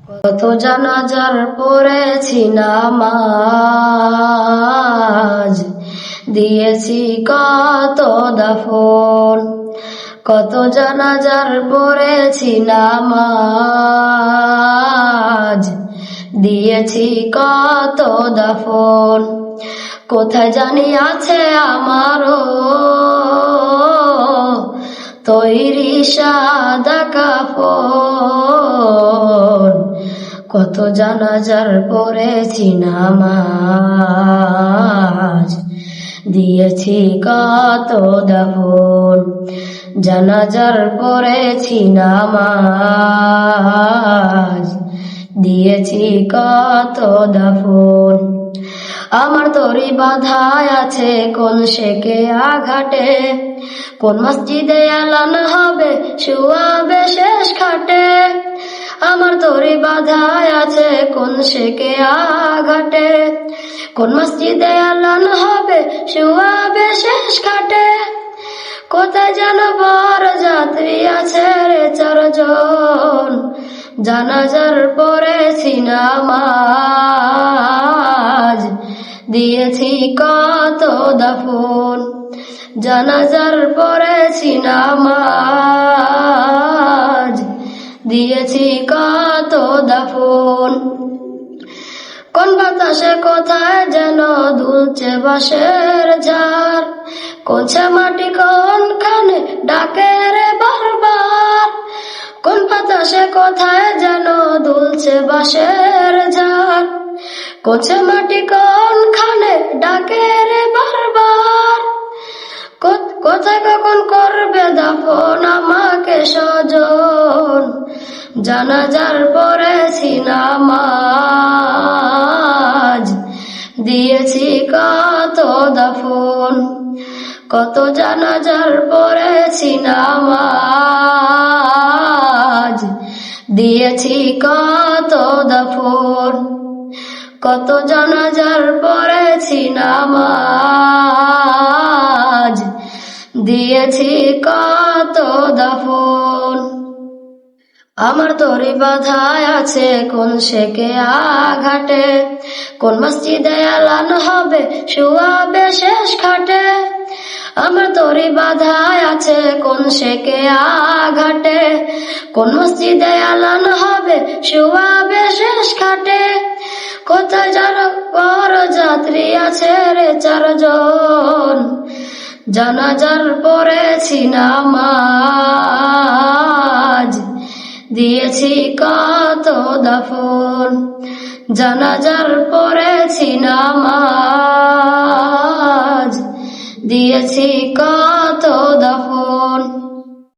কত জানাজার পড়েছি নামাজ, দিয়েছি কত দাফন। কত জানাজার পড়েছি নামাজ, দিয়েছি কত দাফন। কোথায় জানি আছে আমারও তৈরি সাদা কাফন। কত জানাজার পড়েছি নামাজ, দিয়েছি কত দাফন। জানাজার পড়েছি নামাজ, দিয়েছি কত দাফন। আমার তরি বাধায় আছে কোন শেকে আঘাটে, কোন মসজিদে এলান হবে শুয়াবে শেষ খাটে। আমার তরি বাধায় আছে কোন শেকে আঘাটে, কোন মসজিদে এলান হবে শুয়াবে শেষ খাটে। কোথায় যেন বড় যাত্রী আছে রে চারজন, জানাজার পড়েছি নামাজ, দিয়েছি কত দাফন। জানাজার পড়েছি নামাজ, দিয়েছি কত দাফন। কোন বাতাসে কোথায় যেন দুলছে বাঁশের ঝাড়, কোনছে মাটি কোনখানে ডাকে রে বারবার। কোন বাতাসে কোথায় যেন দুলছে বাঁশের ঝাড়, কোনছে মাটি কোনখানে ডাকে রে বারবার। কোথায় কখন করবে দাফন আমাকে স্বজন, জানাজার পড়েছি নামাজ, দিয়েছি কত দাফন। কত জানাজার পড়েছি নামাজ, দিয়েছি কত দাফন। কত জানাজার পড়েছি নামাজ, দিয়েছি কত দাফন। আমার তরি বাধায় আছে কোন শেকে আঘাটে, কোন মসজিদে এলান হবে শুয়াবে শেষ খাটে। আমার তরি বাধায় আছে কোন শেকে আঘাটে, কোন মসজিদে এলান হবে শুয়াবে শেষ খাটে। কোথায় যেন বড় যাত্রী আছে রে চারজন, জানাজার পড়েছি নামাজ, দিয়েছি কত দাফন। জানাজার পড়েছি নামাজ, দিয়েছি কত দাফন।